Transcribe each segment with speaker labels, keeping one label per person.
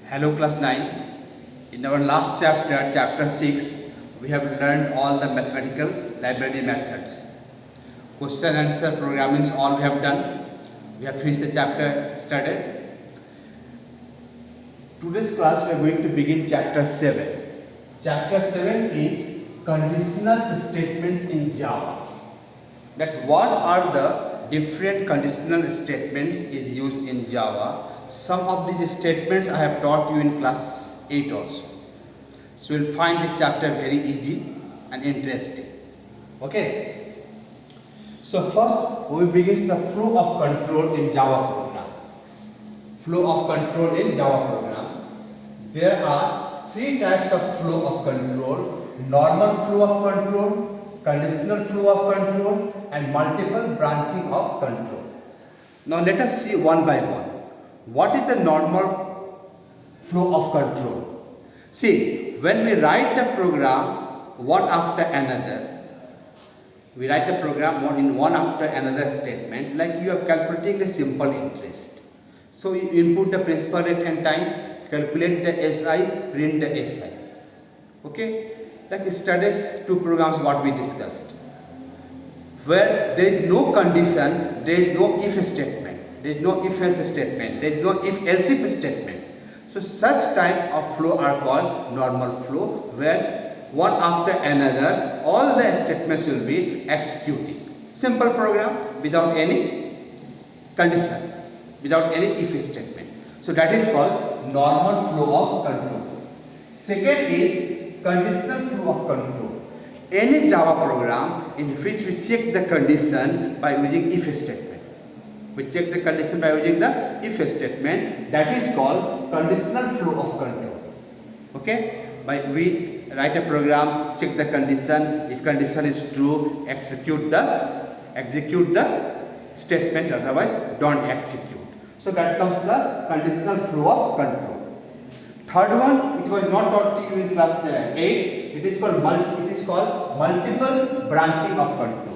Speaker 1: Hello class 9. In our last chapter, chapter 6, we have learned all the mathematical library methods. Question answer programming all we have done. We have finished the chapter studied. Today's class we are going to begin chapter 7. Chapter 7 is conditional statements in Java. That what are the different conditional statements is used in Java. Some of these statements I have taught you in class 8 also. So you will find this chapter very easy and interesting. Okay. So first we begin the flow of control in Java program. Flow of control in Java program. There are three types of flow of control: normal flow of control, conditional flow of control, and multiple branching of control. Now let us see one by one. What is the normal flow of control? See, when we write the program one after another, we write the program one after another statement, like you are calculating the simple interest. So you input the principal rate and time, calculate the SI, print the SI. Okay, like studies two programs what we discussed, where there is no condition, there is no if statement, there is no if else statement, there is no if else if statement. So such type of flow are called normal flow, where one after another all the statements will be executing. Simple program without any condition, without any if statement. So that is called normal flow of control. Second is conditional flow of control. Any Java program in which we check the condition by using if statement. We check the condition by using the if statement. That is called conditional flow of control. Okay? We write a program, check the condition. If condition is true, execute the statement. Otherwise, don't execute. So that comes the conditional flow of control. Third one, it was not taught to you in class 8. It is called multiple branching of control.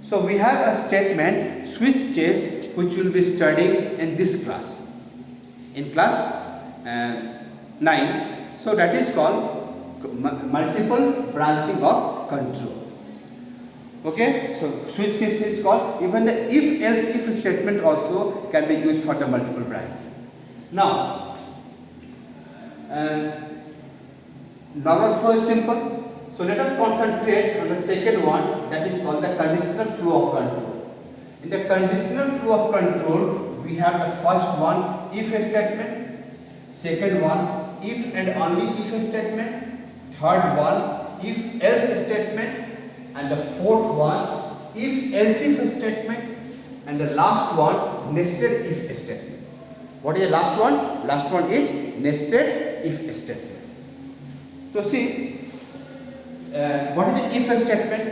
Speaker 1: So we have a statement switch case which we will be studying in this class, in class 9. So that is called multiple branching of control. Okay, so switch case is called, even the if else if statement also can be used for the multiple branching. Now, normal flow is simple. So let us concentrate on the second one, that is called the conditional flow of control. In the conditional flow of control, we have the first one, if statement, second one, if and only if statement, third one, if else statement, and the fourth one, if else if statement, and the last one, nested if statement. What is the last one? Last one is nested if statement. So see, what is the if statement?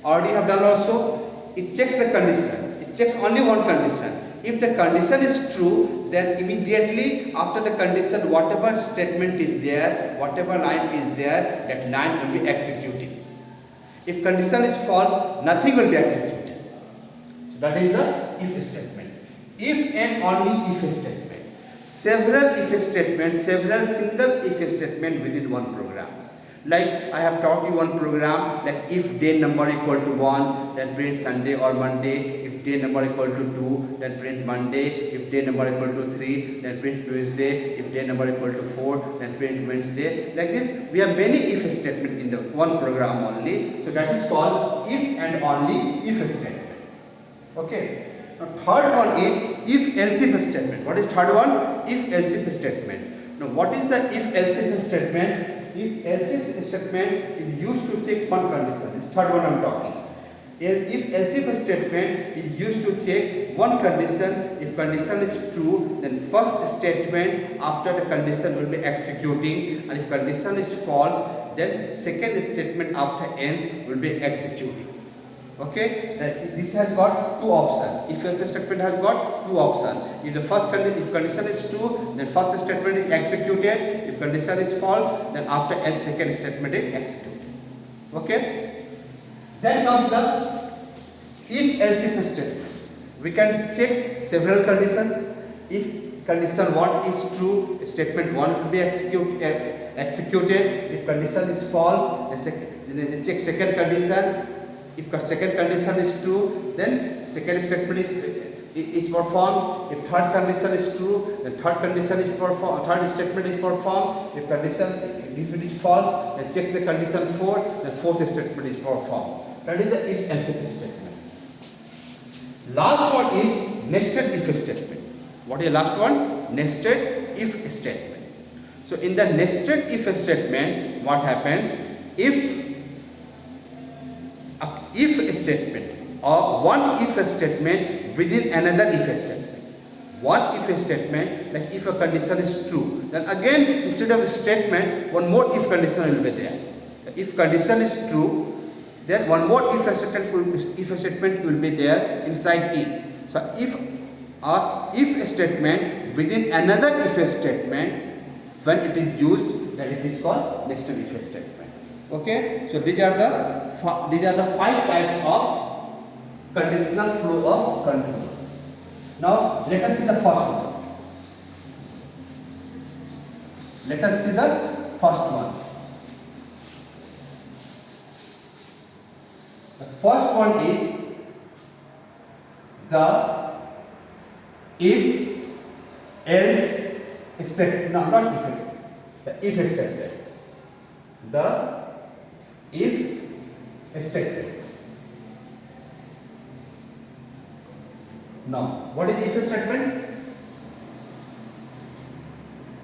Speaker 1: Already have done also. It checks the condition. It checks only one condition. If the condition is true, then immediately after the condition, whatever statement is there, whatever line is there, that line will be executed. If condition is false, nothing will be executed. So that is the if statement. If and only if statement. Several if statements, several single if statement within one program. Like I have taught you one program, like if day number equal to 1, then print Sunday or Monday. If day number equal to 2, then print Monday. If day number equal to 3, then print Tuesday. If day number equal to 4, then print Wednesday. Like this, we have many if statement in the one program only. So that is called if and only if statement. Okay. Now third one is if else if statement. What is third one? If else if statement. Now what is the if else if statement? If else if statement is used to check one condition. This third one I am talking. If else if statement is used to check one condition. If condition is true, then first statement after the condition will be executing, and if condition is false, then second statement after ends will be executing. Okay, this has got two options. If else statement has got two options. If the first if condition is true, then first statement is executed. If condition is false, then after else second statement is executed. Okay. Then comes the if else if statement. We can check several conditions. If condition 1 is true, statement 1 will be executed. If condition is false, then check second condition. If second condition is true, then second statement is performed. If third condition is true, then third condition is performed. Third statement is performed. If it is false, then check the condition 4. Then fourth statement is performed. That is the if else statement. Last one is nested if statement. What is the last one? Nested if statement. So in the nested if statement, what happens? If statement or one if statement within another if statement. One if statement, like if a condition is true, then again instead of a statement, one more if condition will be there. If condition is true, then one more if statement will be there inside it. So if statement within another if statement, when it is used, then it is called nested if statement. Okay, so these are the 5 types of conditional flow of control. Now let us see the first one. Let us see the first one. The first one is the if else statement. No, not if. The if statement. The if statement. Now, what is the if statement?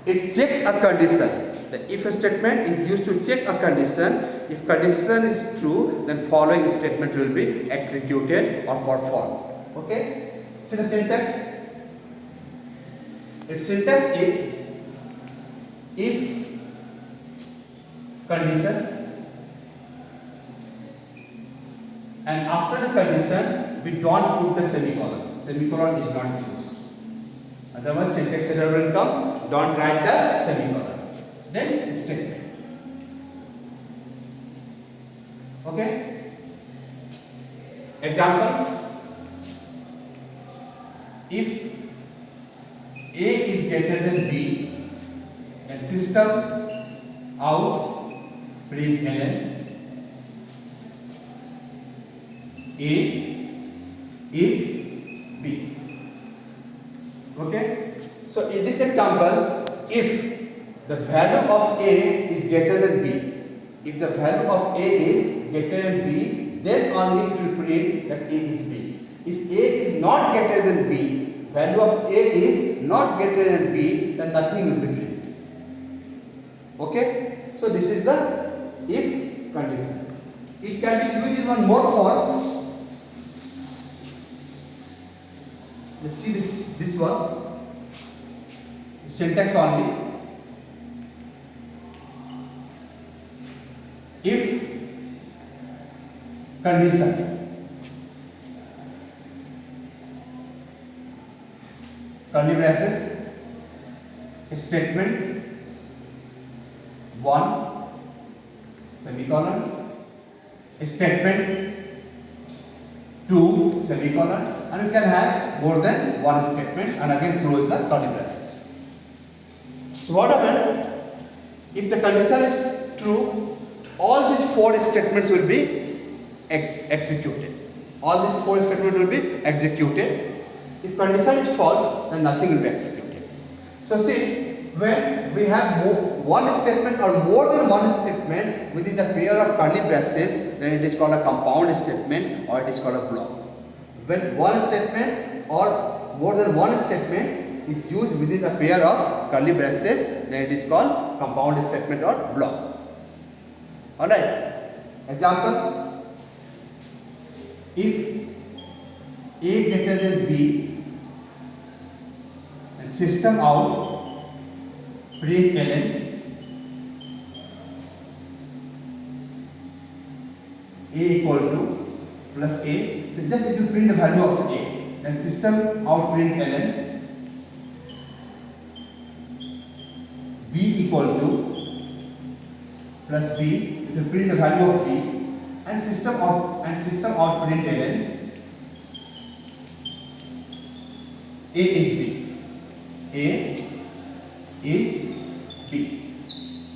Speaker 1: It checks a condition. The if statement is used to check a condition. If condition is true, then following statement will be executed or performed. Okay? See the syntax? Its syntax is if condition, and after the condition we don't put the semicolon. Semicolon is not used. Otherwise syntax error will come. Don't write the semicolon. Then statement. Okay? Example. If A is greater than B, then system out println A is B. Okay? So in this example, if the value of A is greater than B, if the value of A is greater than B, then only it will print that A is B. If A is not greater than B, value of A is not greater than B, then nothing will be printed. Okay? So this is the if condition. It can be used in one more form. Let's see this one. Syntax only. If condition, curly braces, statement 1 semicolon, statement 2 semicolon, and you can have more than one statement and again close the curly braces. So what happens if the condition is true? All these 4 statements will be executed. All these 4 statements will be executed. If condition is false, then nothing will be executed. So see, when we have one statement or more than one statement within the pair of curly braces, then it is called a compound statement or it is called a block. When one statement or more than one statement is used within the pair of curly braces, then it is called compound statement or block. Alright. Example. If A greater than B and system out println A equal to plus A, just if you print the value of A, then system out println B equal to plus B, if you print the value of B, and system out println A is B. A is B.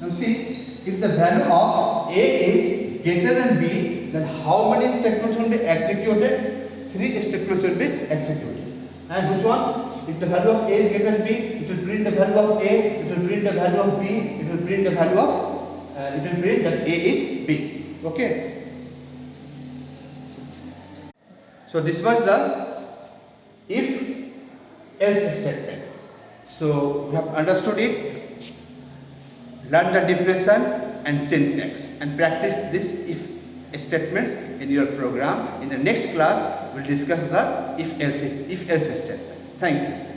Speaker 1: Now see, if the value of A is greater than B, then how many statements will be executed? 3 statements will be executed. And which one? If the value of A is greater than B, it will print the value of A, it will print the value of B, it will print the value of, it will print that A is B. Okay. So this was the if else statement. So we have understood it, learn the definition and syntax, and practice this if statements in your program. In the next class, we'll discuss the if else statement. Thank you.